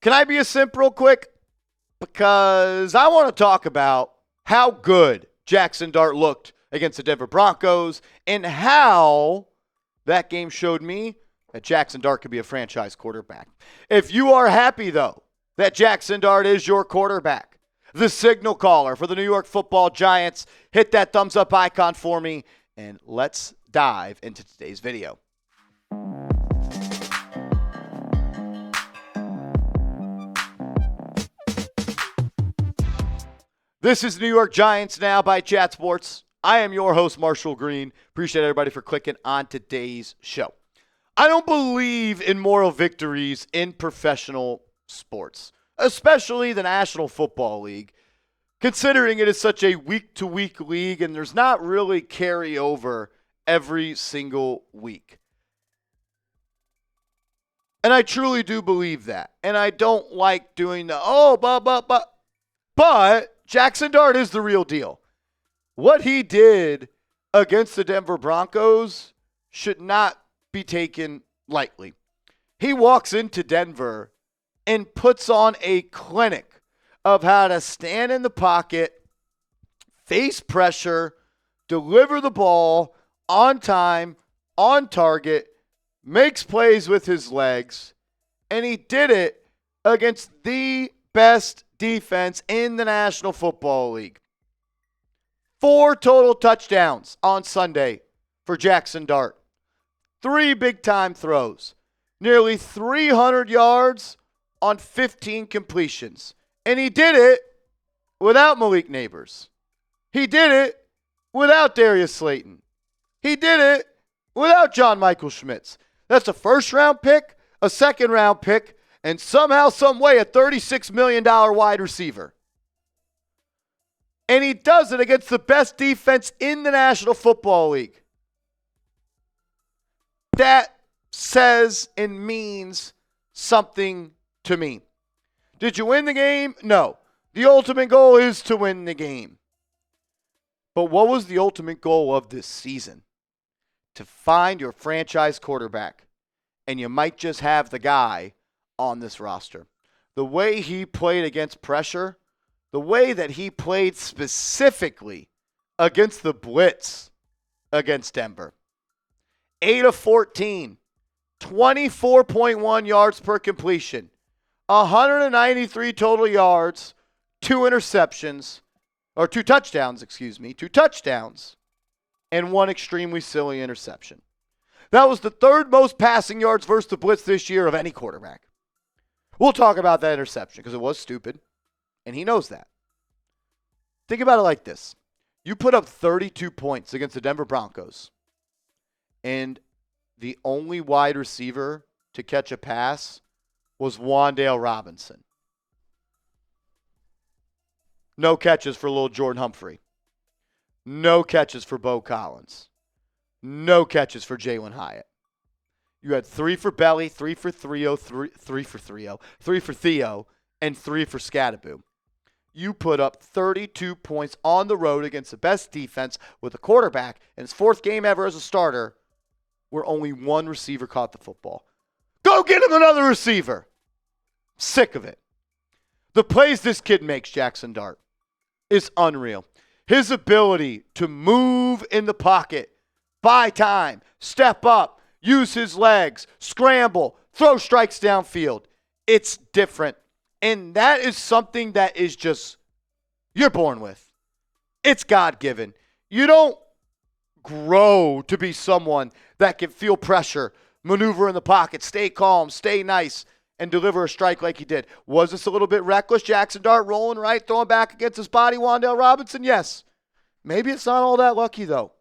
Can I be a simp real quick? Because I want to talk about how good Jaxson Dart looked against the Denver Broncos and how that game showed me that Jaxson Dart could be a franchise quarterback. If you are happy, though, that Jaxson Dart is your quarterback, the signal caller for the New York Football Giants, hit that thumbs up icon for me, and let's dive into today's video. This is New York Giants Now by Chat Sports. I am your host, Marshall Green. Appreciate everybody for clicking on today's show. I don't believe in moral victories in professional sports, especially the National Football League, considering it is such a week-to-week league and there's not really carryover every single week. And I truly do believe that. And I don't like doing the, but Jaxson Dart is the real deal. What he did against the Denver Broncos should not be taken lightly. He walks into Denver and puts on a clinic of how to stand in the pocket, face pressure, deliver the ball on time, on target, makes plays with his legs, and he did it against the best defense in the National Football League. 4 total touchdowns on Sunday for Jaxson Dart. 3 big-time throws. Nearly 300 yards on 15 completions. And he did it without Malik Nabers. He did it without Darius Slayton. He did it without John Michael Schmitz. That's a first-round pick, a second-round pick, and somehow, some way, a $36 million wide receiver. And he does it against the best defense in the National Football League. That says and means something to me. Did you win the game? No. The ultimate goal is to win the game. But what was the ultimate goal of this season? To find your franchise quarterback. And you might just have the guy on this roster. The way he played against pressure, the way that he played specifically against the blitz against Denver. 8 of 14, 24.1 yards per completion, 193 total yards, 2 touchdowns, and 1 extremely silly interception. That was the 3rd most passing yards versus the blitz this year of any quarterback. We'll talk about that interception because it was stupid, and he knows that. Think about it like this. You put up 32 points against the Denver Broncos, and the only wide receiver to catch a pass was Wan'Dale Robinson. No catches for little Jordan Humphrey. No catches for Bo Collins. No catches for Jalen Hyatt. You had 3 for Belly, 3 for Theo, 3 for Theo, and 3 for Scattaboo. You put up 32 points on the road against the best defense with a quarterback in his 4th game ever as a starter where only 1 receiver caught the football. Go get him another receiver. Sick of it. The plays this kid makes, Jaxson Dart, is unreal. His ability to move in the pocket, buy time, step up, use his legs, scramble, throw strikes downfield. It's different. And that is something that is just, you're born with. It's God-given. You don't grow to be someone that can feel pressure, maneuver in the pocket, stay calm, stay nice, and deliver a strike like he did. Was this a little bit reckless? Jaxson Dart rolling right, throwing back against his body, Wan'Dale Robinson? Yes. Maybe it's not all that lucky, though.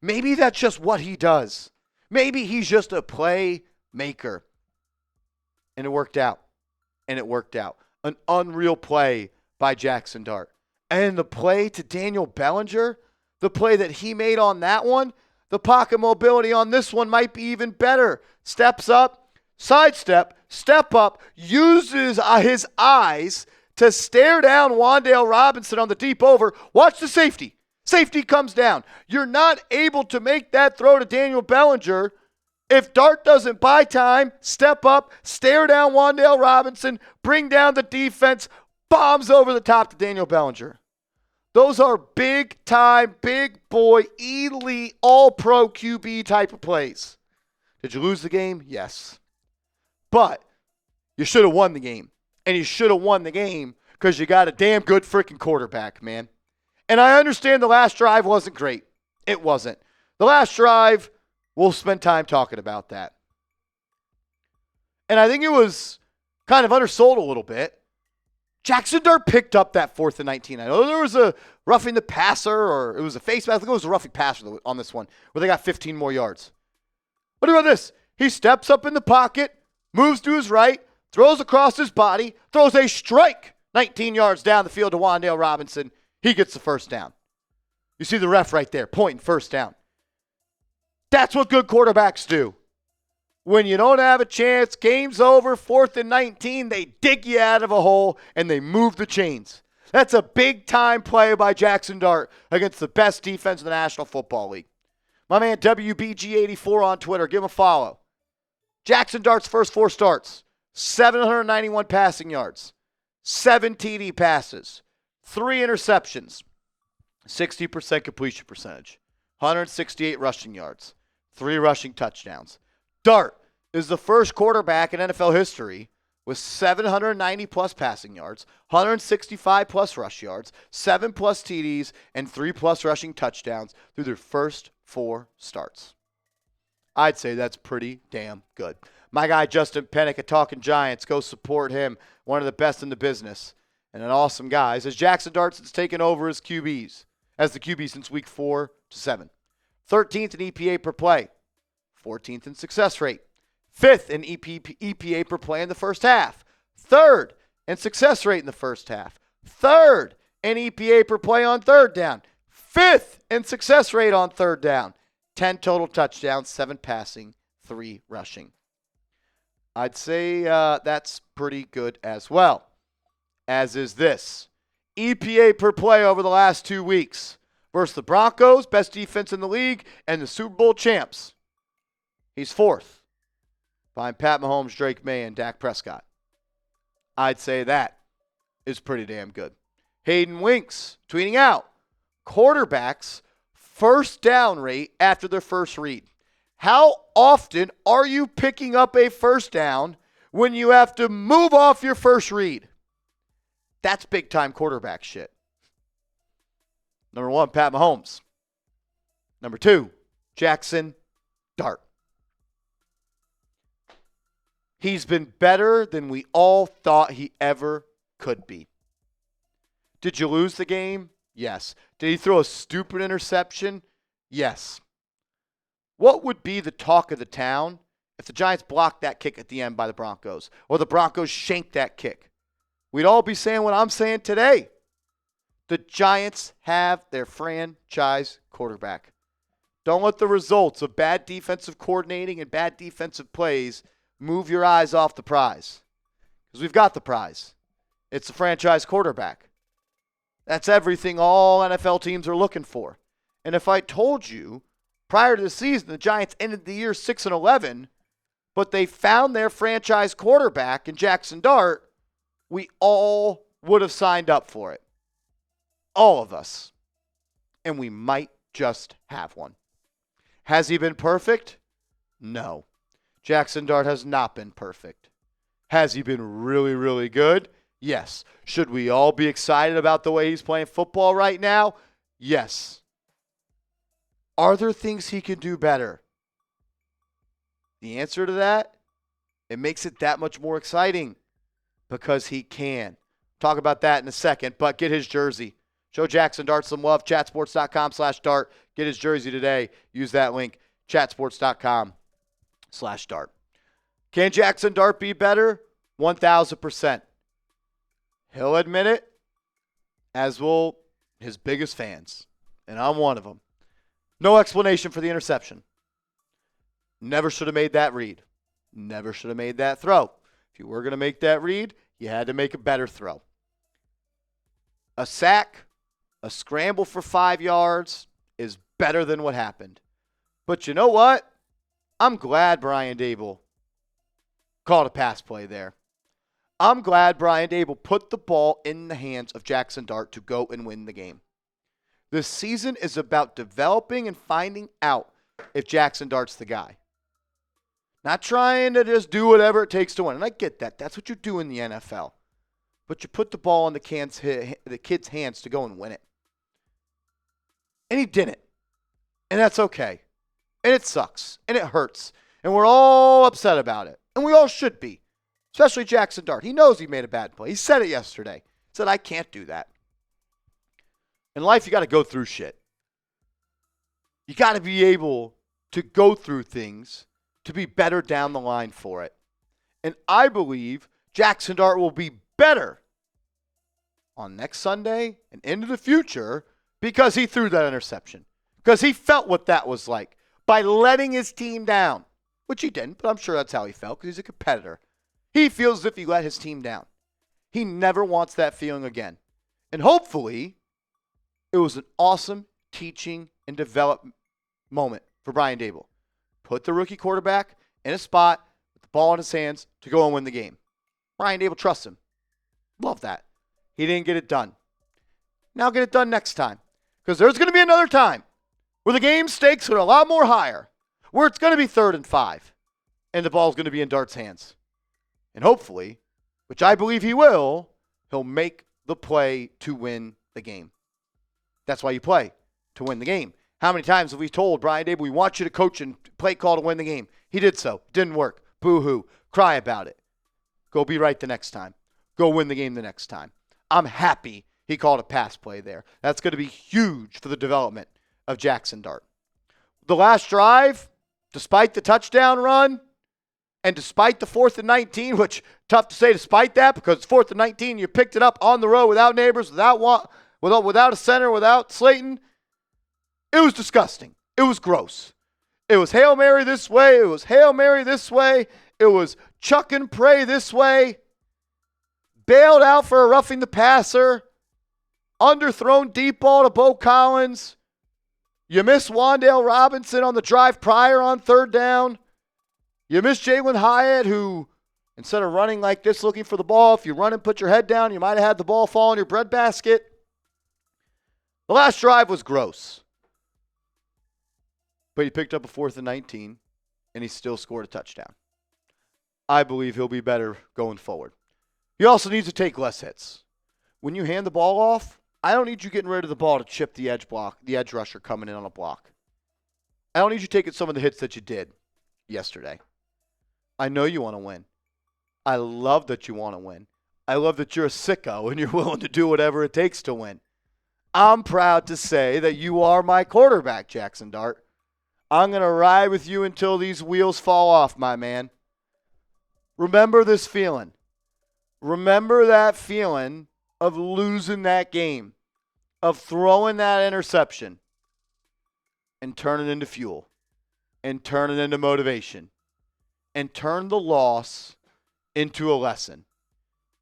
Maybe that's just what he does. Maybe he's just a playmaker. And it worked out. And it worked out. An unreal play by Jaxson Dart. And the play to Daniel Bellinger, the play that he made on that one, the pocket mobility on this one might be even better. Steps up, sidestep, step up, uses his eyes to stare down Wan'Dale Robinson on the deep over. Watch the safety. Safety comes down. You're not able to make that throw to Daniel Bellinger If Dart doesn't buy time, step up, stare down Wan'Dale Robinson, bring down the defense, bombs over the top to Daniel Bellinger. Those are big time, big boy, elite, all-pro QB type of plays. Did you lose the game? Yes. But you should have won the game. And you should have won the game because you got a damn good freaking quarterback, man. And I understand the last drive wasn't great. It wasn't. The last drive, we'll spend time talking about that. And I think it was kind of undersold a little bit. Jaxson Dart picked up that 4th and 19. I know there was a roughing the passer, or it was a face mask. I think it was a roughing passer on this one, where they got 15 more yards. What about this? He steps up in the pocket, moves to his right, throws across his body, throws a strike 19 yards down the field to Wan'Dale Robinson. He gets the first down. You see the ref right there, pointing first down. That's what good quarterbacks do. When you don't have a chance, game's over, 4th and 19, they dig you out of a hole and they move the chains. That's a big-time play by Jaxson Dart against the best defense in the National Football League. My man WBG84 on Twitter, give him a follow. Jaxson Dart's first 4 starts, 791 passing yards, 7 TD passes, 3 interceptions, 60% completion percentage, 168 rushing yards, 3 rushing touchdowns. Dart is the first quarterback in NFL history with 790-plus passing yards, 165-plus rush yards, 7-plus TDs, and 3-plus rushing touchdowns through their first 4 starts. I'd say that's pretty damn good. My guy Justin Pennick at Talking Giants, go support him, one of the best in the business, and an awesome guy. Says Jaxson Dart has taken over as the QB since week 4 to 7. 13th in EPA per play. 14th in success rate, 5th in EPA per play in the first half, 3rd in success rate in the first half, 3rd in EPA per play on 3rd down, 5th in success rate on 3rd down, 10 total touchdowns, 7 passing, 3 rushing. I'd say that's pretty good as well, as is this. EPA per play over the last 2 weeks versus the Broncos, best defense in the league, and the Super Bowl champs. He's 4th behind Pat Mahomes, Drake May, and Dak Prescott. I'd say that is pretty damn good. Hayden Winks tweeting out, quarterbacks first down rate after their first read. How often are you picking up a first down when you have to move off your first read? That's big time quarterback shit. Number 1, Pat Mahomes. Number 2, Jaxson Dart. He's been better than we all thought he ever could be. Did you lose the game? Yes. Did he throw a stupid interception? Yes. What would be the talk of the town if the Giants blocked that kick at the end by the Broncos, or the Broncos shanked that kick? We'd all be saying what I'm saying today. The Giants have their franchise quarterback. Don't let the results of bad defensive coordinating and bad defensive plays move your eyes off the prize. Because we've got the prize. It's a franchise quarterback. That's everything all NFL teams are looking for. And if I told you prior to the season the Giants ended the year 6-11, but they found their franchise quarterback in Jaxson Dart, we all would have signed up for it. All of us. And we might just have one. Has he been perfect? No. Jaxson Dart has not been perfect. Has he been really, really good? Yes. Should we all be excited about the way he's playing football right now? Yes. Are there things he can do better? The answer to that, it makes it that much more exciting because he can. Talk about that in a second, but get his jersey. Show Jaxson Dart some love. Chatsports.com/Dart. Get his jersey today. Use that link. Chatsports.com/Dart. Can Jaxson Dart be better? 1,000%. He'll admit it, as will his biggest fans. And I'm one of them. No explanation for the interception. Never should have made that read. Never should have made that throw. If you were going to make that read, you had to make a better throw. A sack, a scramble for 5 yards is better than what happened. But you know what? I'm glad Brian Dable called a pass play there. I'm glad Brian Dable put the ball in the hands of Jaxson Dart to go and win the game. This season is about developing and finding out if Jaxson Dart's the guy. Not trying to just do whatever it takes to win. And I get that. That's what you do in the NFL. But you put the ball in the kid's hands to go and win it. And he didn't. And that's okay. And it sucks. And it hurts. And we're all upset about it. And we all should be. Especially Jaxson Dart. He knows he made a bad play. He said it yesterday. He said, I can't do that. In life, you got to go through shit. You got to be able to go through things to be better down the line for it. And I believe Jaxson Dart will be better on next Sunday and into the future because he threw that interception. Because he felt what that was like by letting his team down, which he didn't, but I'm sure that's how he felt because he's a competitor. He feels as if he let his team down. He never wants that feeling again. And hopefully, it was an awesome teaching and development moment for Brian Dable. Put the rookie quarterback in a spot with the ball in his hands to go and win the game. Brian Dable trusts him. Love that. He didn't get it done. Now get it done next time. Because there's going to be another time where the game stakes are a lot more higher, where it's going to be 3rd and 5, and the ball's going to be in Dart's hands. And hopefully, which I believe he will, he'll make the play to win the game. That's why you play, to win the game. How many times have we told Brian Dable, we want you to coach and play call to win the game? He did so. Didn't work. Boo-hoo. Cry about it. Go be right the next time. Go win the game the next time. I'm happy he called a pass play there. That's going to be huge for the development of Jaxson Dart. The last drive, despite the touchdown run, and despite the 4th and 19, which tough to say despite that because it's 4th and 19, you picked it up on the road without Nabers, without a center, without Slayton. It was disgusting. It was gross. It was Hail Mary this way. It was Hail Mary this way. It was chuck and pray this way. Bailed out for a roughing the passer. Underthrown deep ball to Bo Collins. You miss Wan'Dale Robinson on the drive prior on 3rd down. You miss Jalin Hyatt, who, instead of running like this looking for the ball, if you run and put your head down, you might have had the ball fall in your breadbasket. The last drive was gross. But he picked up a 4th and 19, and he still scored a touchdown. I believe he'll be better going forward. He also needs to take less hits. When you hand the ball off, I don't need you getting rid of the ball to chip the edge rusher coming in on a block. I don't need you taking some of the hits that you did yesterday. I know you want to win. I love that you want to win. I love that you're a sicko and you're willing to do whatever it takes to win. I'm proud to say that you are my quarterback, Jaxson Dart. I'm going to ride with you until these wheels fall off, my man. Remember this feeling. Remember that feeling of losing that game, of throwing that interception, and turn it into fuel, and turn it into motivation, and turn the loss into a lesson,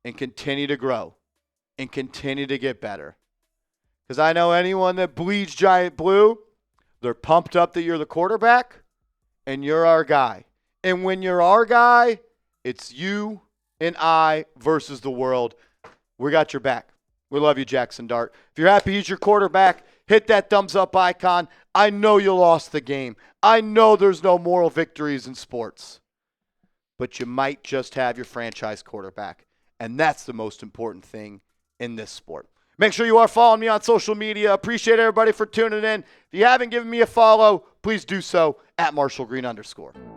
and continue to grow, and continue to get better. Because I know anyone that bleeds giant blue, they're pumped up that you're the quarterback, and you're our guy. And when you're our guy, it's you and I versus the world. We got your back. We love you, Jaxson Dart. If you're happy he's your quarterback, hit that thumbs up icon. I know you lost the game. I know there's no moral victories in sports. But you might just have your franchise quarterback. And that's the most important thing in this sport. Make sure you are following me on social media. Appreciate everybody for tuning in. If you haven't given me a follow, please do so at @MarshallGreen_.